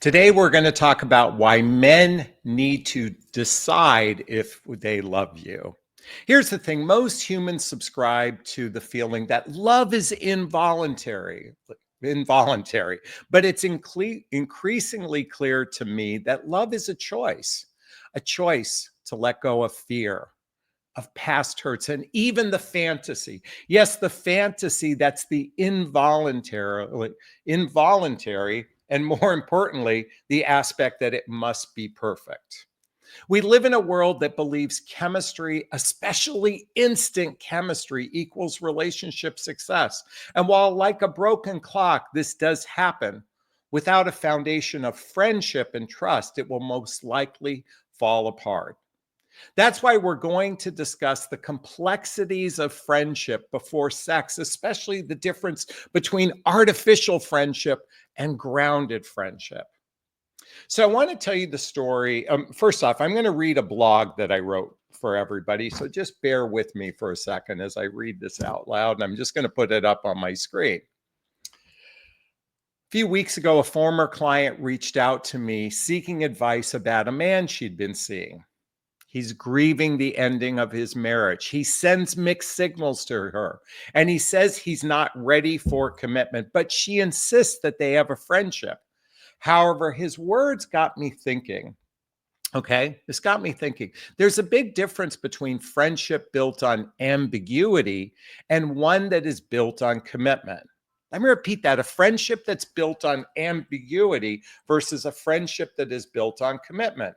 Today, we're going to talk about why men need to decide if they love you. Here's the thing. Most humans subscribe to the feeling that love is involuntary, but it's increasingly clear to me that love is a choice to let go of fear, of past hurts, and even the fantasy. Yes, the fantasy that's the involuntary, and more importantly, the aspect that it must be perfect. We live in a world that believes chemistry, especially instant chemistry, equals relationship success. And while, like a broken clock, this does happen, without a foundation of friendship and trust, it will most likely fall apart. That's why we're going to discuss the complexities of friendship before sex, especially the difference between artificial friendship and grounded friendship. So I want to tell you the story. First off, I'm going to read a blog that I wrote for everybody. So just bear with me for a second as I read this out loud. And I'm just going to put it up on my screen. A few weeks ago, a former client reached out to me seeking advice about a man she'd been seeing. He's grieving the ending of his marriage. He sends mixed signals to her, and he says he's not ready for commitment, but she insists that they have a friendship. However, his words got me thinking. This got me thinking. There's a big difference between friendship built on ambiguity and one that is built on commitment. Let me repeat that. A friendship that's built on ambiguity versus a friendship that is built on commitment.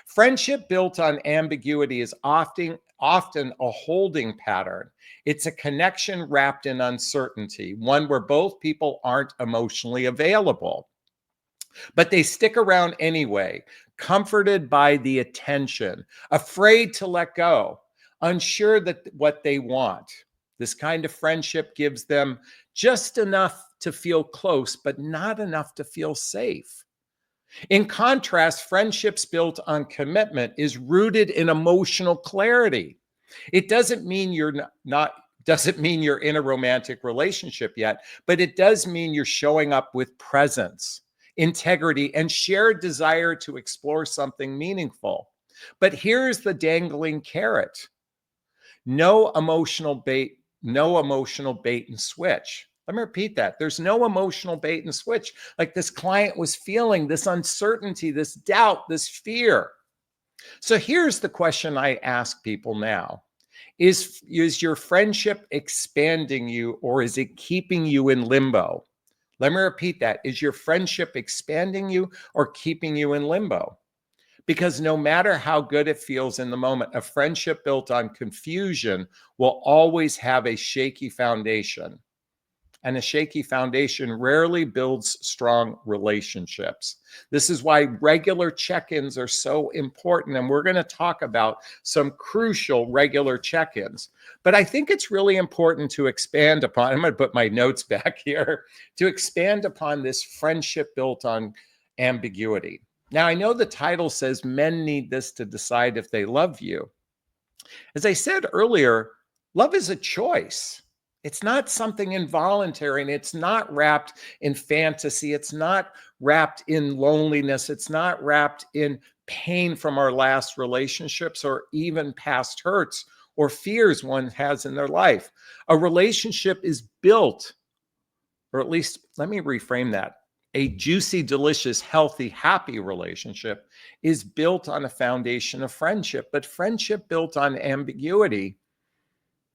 Friendship built on ambiguity is often a holding pattern. It's a connection wrapped in uncertainty, one where both people aren't emotionally available. But they stick around anyway, comforted by the attention, afraid to let go, unsure that what they want. This kind of friendship gives them just enough to feel close, but not enough to feel safe. In contrast, friendships built on commitment is rooted in emotional clarity. It doesn't mean doesn't mean you're in a romantic relationship yet, but it does mean you're showing up with presence, integrity, and shared desire to explore something meaningful. But here's the dangling carrot. No emotional bait and switch. Let me repeat that. There's no emotional bait and switch. Like this client was feeling this uncertainty, this doubt, this fear. So here's the question I ask people now. Is your friendship expanding you, or is it keeping you in limbo? Let me repeat that. Is your friendship expanding you or keeping you in limbo? Because no matter how good it feels in the moment, a friendship built on confusion will always have a shaky foundation. And a shaky foundation rarely builds strong relationships. This is why regular check-ins are so important. And we're going to talk about some crucial regular check-ins. But I think it's really important to expand upon, I'm going to put my notes back here, to expand upon this friendship built on ambiguity. Now, I know the title says men need this to decide if they love you. As I said earlier, love is a choice. It's not something involuntary, and it's not wrapped in fantasy. It's not wrapped in loneliness. It's not wrapped in pain from our last relationships or even past hurts or fears one has in their life. A relationship is built, or at least let me reframe that. A juicy, delicious, healthy, happy relationship is built on a foundation of friendship, but friendship built on ambiguity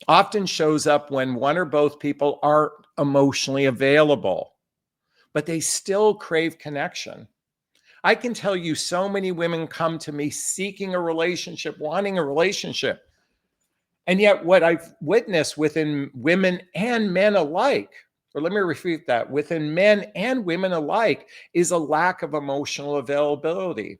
often shows up when one or both people aren't emotionally available, but they still crave connection. I can tell you so many women come to me seeking a relationship, wanting a relationship. And yet what I've witnessed within women and men alike, or let me repeat that, within men and women alike, is a lack of emotional availability.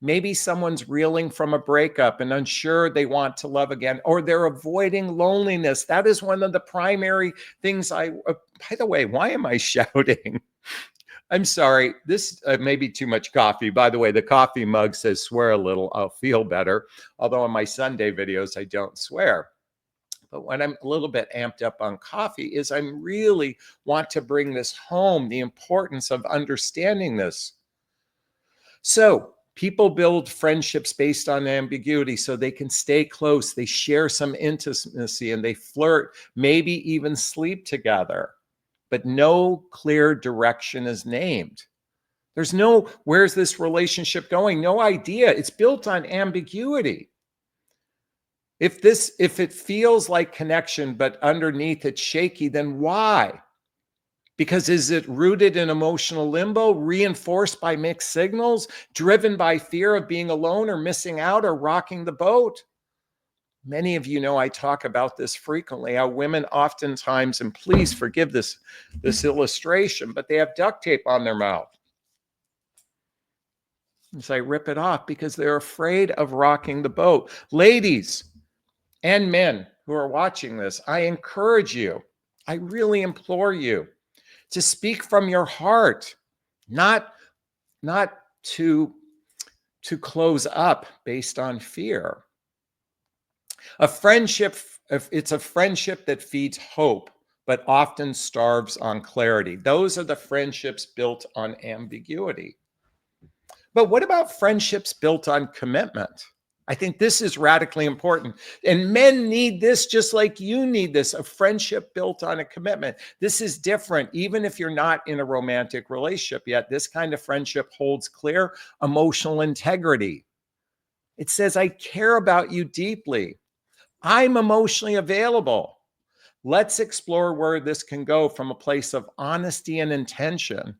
Maybe someone's reeling from a breakup and unsure they want to love again, or they're avoiding loneliness. That is one of the primary things by the way, why am I shouting? I'm sorry. This may be too much coffee. By the way, the coffee mug says swear a little, I'll feel better. Although in my Sunday videos, I don't swear. But when I'm a little bit amped up on coffee is I really want to bring this home, the importance of understanding this. So people build friendships based on ambiguity so they can stay close. They share some intimacy and they flirt, maybe even sleep together. But no clear direction is named. There's no, where's this relationship going? No idea. It's built on ambiguity. If it feels like connection, but underneath it's shaky, then why? Because is it rooted in emotional limbo, reinforced by mixed signals, driven by fear of being alone or missing out or rocking the boat? Many of you know I talk about this frequently, how women oftentimes, and please forgive this illustration, but they have duct tape on their mouth. As I rip it off because they're afraid of rocking the boat. Ladies and men who are watching this, I encourage you, I really implore you to speak from your heart, not to close up based on fear. A friendship, it's a friendship that feeds hope, but often starves on clarity. Those are the friendships built on ambiguity. But what about friendships built on commitment? I think this is radically important. And men need this just like you need this, a friendship built on a commitment. This is different. Even if you're not in a romantic relationship yet, this kind of friendship holds clear emotional integrity. It says, I care about you deeply. I'm emotionally available. Let's explore where this can go from a place of honesty and intention.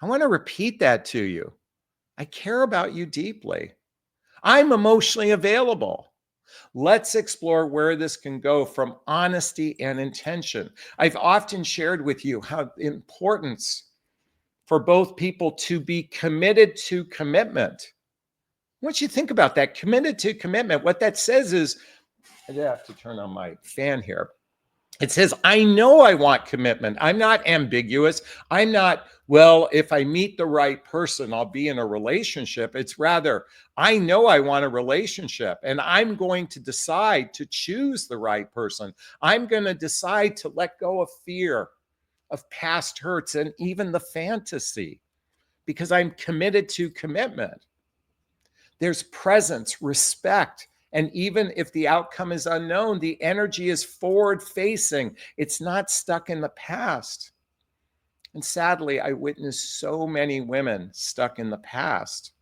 I want to repeat that to you. I care about you deeply. I'm emotionally available. Let's explore where this can go from honesty and intention. I've often shared with you how the importance for both people to be committed to commitment. I want you to think about that. Committed to commitment. What that says is, I have to turn on my fan here. It says, I know I want commitment. I'm not ambiguous. I'm not, well, if I meet the right person, I'll be in a relationship. It's rather, I know I want a relationship and I'm going to decide to choose the right person. I'm going to decide to let go of fear, of past hurts, and even the fantasy because I'm committed to commitment. There's presence, respect, and even if the outcome is unknown, the energy is forward facing. It's not stuck in the past. And sadly, I witnessed so many women stuck in the past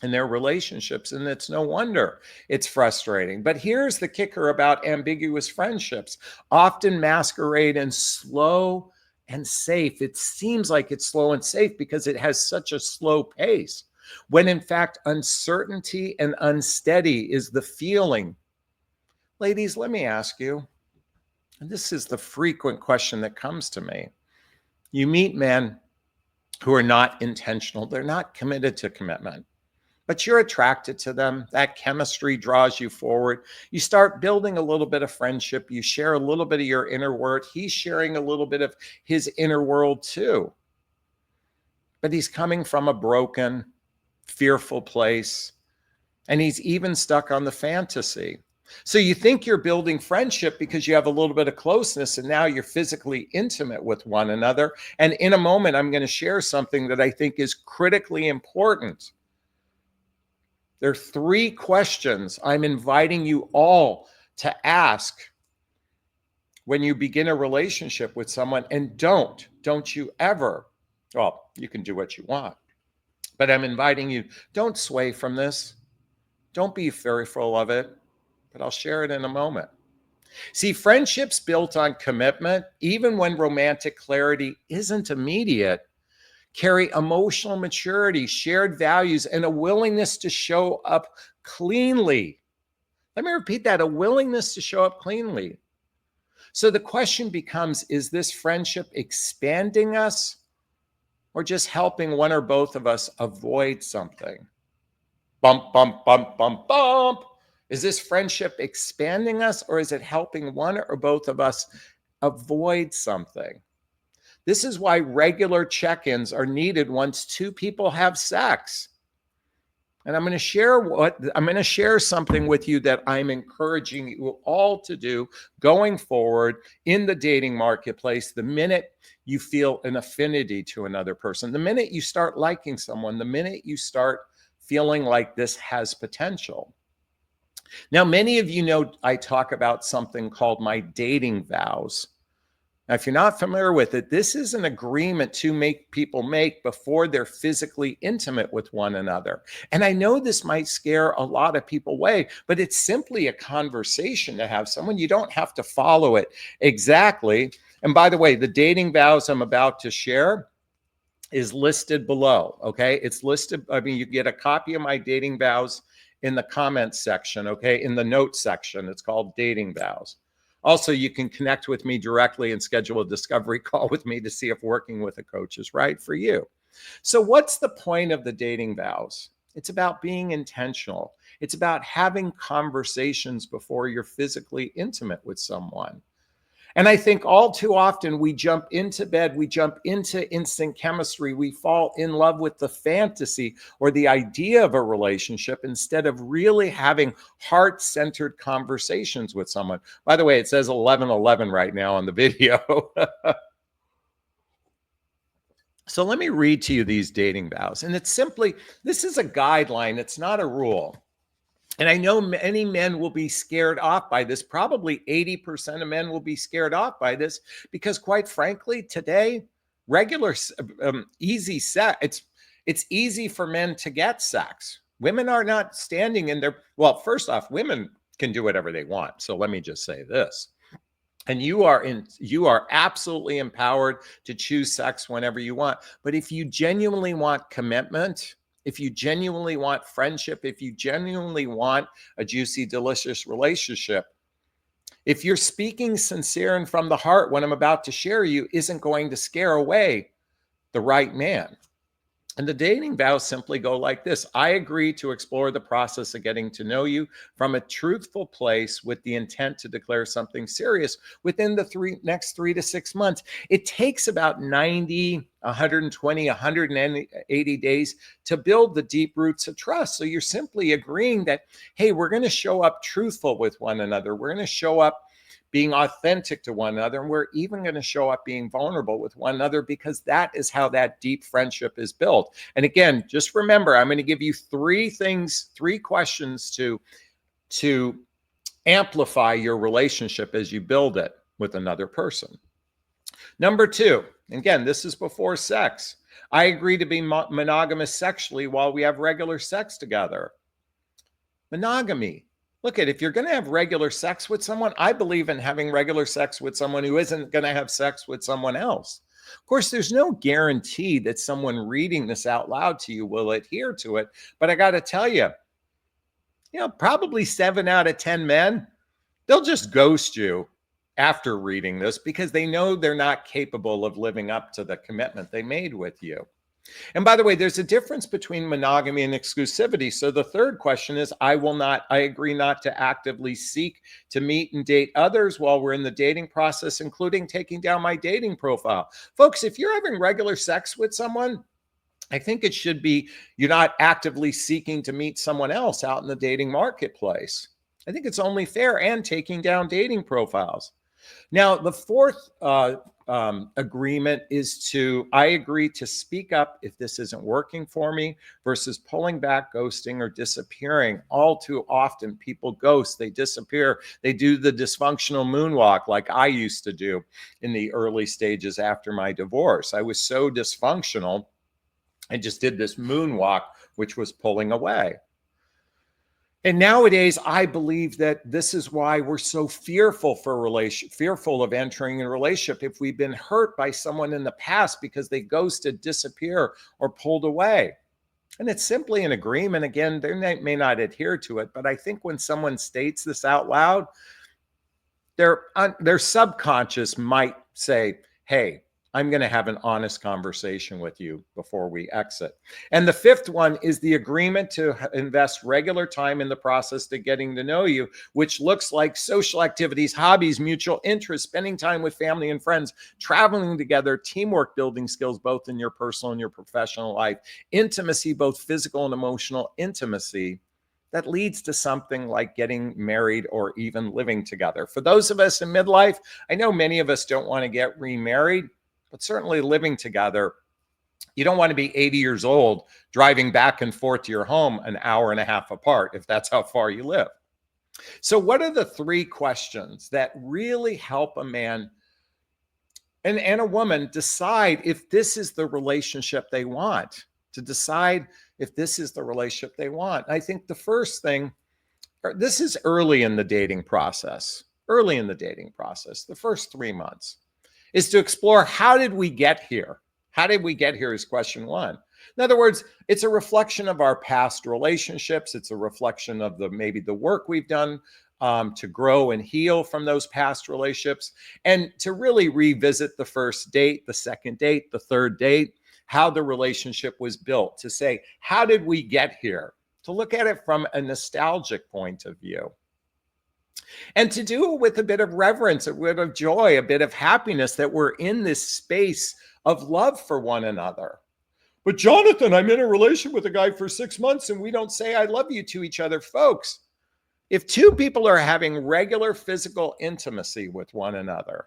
in their relationships, and it's no wonder it's frustrating. But here's the kicker about ambiguous friendships, often masquerade in slow and safe. It seems like it's slow and safe because it has such a slow pace, when in fact, uncertainty and unsteady is the feeling. Ladies, let me ask you, and this is the frequent question that comes to me. You meet men who are not intentional. They're not committed to commitment, but you're attracted to them. That chemistry draws you forward. You start building a little bit of friendship. You share a little bit of your inner world. He's sharing a little bit of his inner world too. But he's coming from a broken, fearful place, and he's even stuck on the fantasy. So you think you're building friendship because you have a little bit of closeness and now you're physically intimate with one another. And in a moment, I'm going to share something that I think is critically important. There are 3 questions I'm inviting you all to ask when you begin a relationship with someone. And don't you ever, well, you can do what you want, but I'm inviting you, don't sway from this. Don't be fearful of it, but I'll share it in a moment. See, friendships built on commitment, even when romantic clarity isn't immediate, carry emotional maturity, shared values, and a willingness to show up cleanly. Let me repeat that, a willingness to show up cleanly. So the question becomes, is this friendship expanding us or just helping one or both of us avoid something? Bump, bump, bump, bump, bump. Is this friendship expanding us or is it helping one or both of us avoid something? This is why regular check-ins are needed once 2 people have sex. And I'm going to share something with you that I'm encouraging you all to do going forward in the dating marketplace. The minute you feel an affinity to another person, the minute you start liking someone, the minute you start feeling like this has potential. Now, many of you know I talk about something called my dating vows. Now, if you're not familiar with it, this is an agreement to make people make before they're physically intimate with one another. And I know this might scare a lot of people away, but it's simply a conversation to have someone. You don't have to follow it exactly. And by the way, the dating vows I'm about to share is listed below. Okay. It's listed. I mean, you get a copy of my dating vows in the comments section. Okay. In the notes section, it's called dating vows. Also, you can connect with me directly and schedule a discovery call with me to see if working with a coach is right for you. So, what's the point of the dating vows? It's about being intentional. It's about having conversations before you're physically intimate with someone. And I think all too often we jump into bed, we jump into instant chemistry, we fall in love with the fantasy or the idea of a relationship instead of really having heart-centered conversations with someone. By the way, it says 11:11 right now on the video. So let me read to you these dating vows. And it's simply, this is a guideline, it's not a rule. And I know many men will be scared off by this. Probably 80% of men will be scared off by this because, quite frankly, today, regular, easy sex, it's easy for men to get sex. Women are not standing in their, well, first off, women can do whatever they want. So let me just say this. And you are absolutely empowered to choose sex whenever you want. But if you genuinely want commitment, if you genuinely want friendship, if you genuinely want a juicy, delicious relationship, if you're speaking sincere and from the heart, what I'm about to share you isn't going to scare away the right man. And the dating vows simply go like this. I agree to explore the process of getting to know you from a truthful place with the intent to declare something serious within the next 3 to 6 months. It takes about 90, 120, 180 days to build the deep roots of trust. So you're simply agreeing that, hey, we're going to show up truthful with one another. We're going to show up being authentic to one another. And we're even going to show up being vulnerable with one another because that is how that deep friendship is built. And again, just remember, I'm going to give you three questions to amplify your relationship as you build it with another person. Number 2, again, this is before sex. I agree to be monogamous sexually while we have regular sex together. Monogamy. Look, if you're going to have regular sex with someone, I believe in having regular sex with someone who isn't going to have sex with someone else. Of course, there's no guarantee that someone reading this out loud to you will adhere to it. But I got to tell you, probably 7 out of 10 men, they'll just ghost you after reading this because they know they're not capable of living up to the commitment they made with you. And by the way, there's a difference between monogamy and exclusivity. So the third question is, I agree not to actively seek to meet and date others while we're in the dating process, including taking down my dating profile. Folks, if you're having regular sex with someone, I think it should be you're not actively seeking to meet someone else out in the dating marketplace. I think it's only fair, and taking down dating profiles. Now, the fourth agreement is I agree to speak up if this isn't working for me versus pulling back, ghosting, or disappearing. All too often, people ghost, they disappear, they do the dysfunctional moonwalk like I used to do in the early stages after my divorce. I was so dysfunctional, I just did this moonwalk, which was pulling away. And nowadays, I believe that this is why we're so fearful of entering a relationship if we've been hurt by someone in the past because they ghosted, disappear, or pulled away. And it's simply an agreement. Again, they may not adhere to it, but I think when someone states this out loud, their subconscious might say, hey, I'm going to have an honest conversation with you before we exit. And the fifth one is the agreement to invest regular time in the process to getting to know you, which looks like social activities, hobbies, mutual interests, spending time with family and friends, traveling together, teamwork, building skills, both in your personal and your professional life, intimacy, both physical and emotional intimacy. That leads to something like getting married or even living together. For those of us in midlife, I know many of us don't want to get remarried, but certainly living together. You don't want to be 80 years old driving back and forth to your home an hour and a half apart, if that's how far you live. So what are the three questions that really help a man and a woman decide if this is the relationship they want, to decide if this is the relationship they want? I think the first thing, this is early in the dating process, the first 3 months, is to explore, how did we get here? How did we get here is question one. In other words, it's a reflection of our past relationships. It's a reflection of maybe the work we've done to grow and heal from those past relationships, and to really revisit the first date, the second date, the third date, how the relationship was built, to say, how did we get here? To look at it from a nostalgic point of view. And to do it with a bit of reverence, a bit of joy, a bit of happiness that we're in this space of love for one another. But Jonathan, I'm in a relationship with a guy for 6 months and we don't say I love you to each other. Folks, if two people are having regular physical intimacy with one another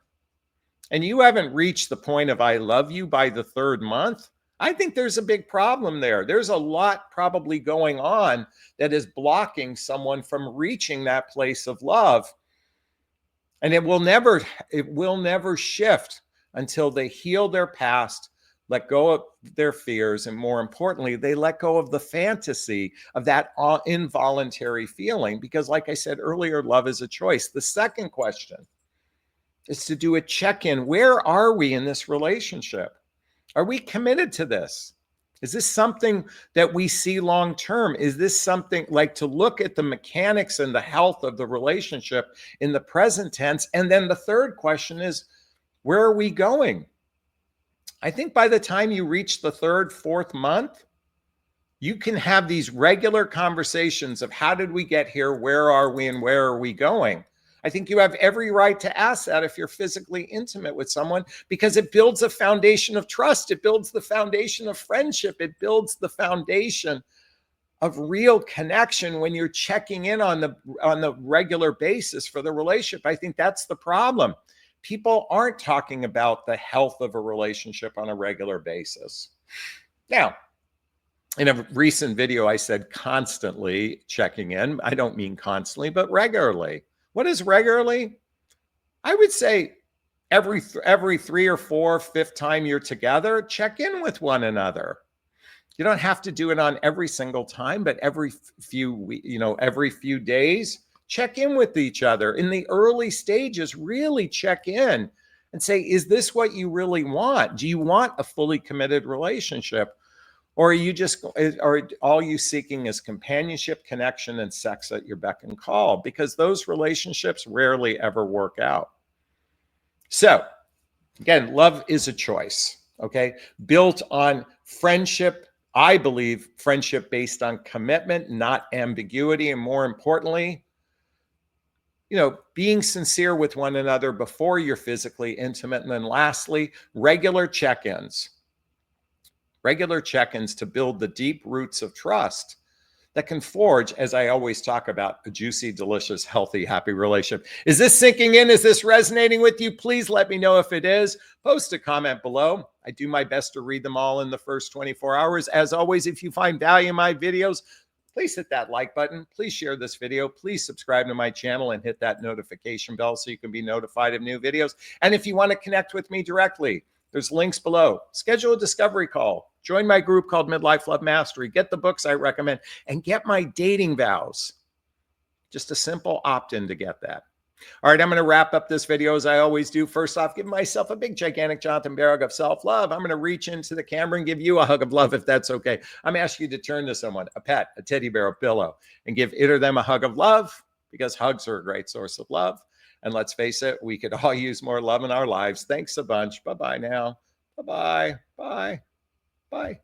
and you haven't reached the point of I love you by the third month, I think there's a big problem there. There's a lot probably going on that is blocking someone from reaching that place of love. And it will never shift until they heal their past, let go of their fears, and more importantly, they let go of the fantasy of that involuntary feeling. Because like I said earlier, love is a choice. The second question is to do a check-in. Where are we in this relationship? Are we committed to this? Is this something that we see long-term? Is this something like to look at the mechanics and the health of the relationship in the present tense? And then the third question is, where are we going? I think by the time you reach the third, fourth month, you can have these regular conversations of how did we get here? Where are we? And where are we going? I think you have every right to ask that if you're physically intimate with someone, because it builds a foundation of trust. It builds the foundation of friendship. It builds the foundation of real connection when you're checking in on the regular basis for the relationship. I think that's the problem. People aren't talking about the health of a relationship on a regular basis. Now, in a recent video, I said constantly checking in. I don't mean constantly, but regularly. What is regularly? I would say every 3 or 4, fifth time you're together, check in with one another. You don't have to do it on every single time, but every few days, check in with each other. In the early stages, really check in and say, is this what you really want? Do you want a fully committed relationship? Or are all you seeking is companionship, connection, and sex at your beck and call? Because those relationships rarely ever work out. So again, love is a choice, okay? Built on friendship. I believe friendship based on commitment, not ambiguity. And more importantly, being sincere with one another before you're physically intimate. And then lastly, regular check-ins to build the deep roots of trust that can forge, as I always talk about, a juicy, delicious, healthy, happy relationship. Is this sinking in? Is this resonating with you? Please let me know if it is. Post a comment below. I do my best to read them all in the first 24 hours. As always, if you find value in my videos, please hit that like button. Please share this video. Please subscribe to my channel and hit that notification bell so you can be notified of new videos. And if you want to connect with me directly, there's links below. Schedule a discovery call. Join my group called Midlife Love Mastery. Get the books I recommend and get my dating vows. Just a simple opt-in to get that. All right, I'm going to wrap up this video as I always do. First off, give myself a big, gigantic Jonathon Bear hug of self-love. I'm going to reach into the camera and give you a hug of love if that's okay. I'm asking you to turn to someone, a pet, a teddy bear, a pillow, and give it or them a hug of love, because hugs are a great source of love. And let's face it, we could all use more love in our lives. Thanks a bunch. Bye-bye now. Bye-bye. Bye. Bye.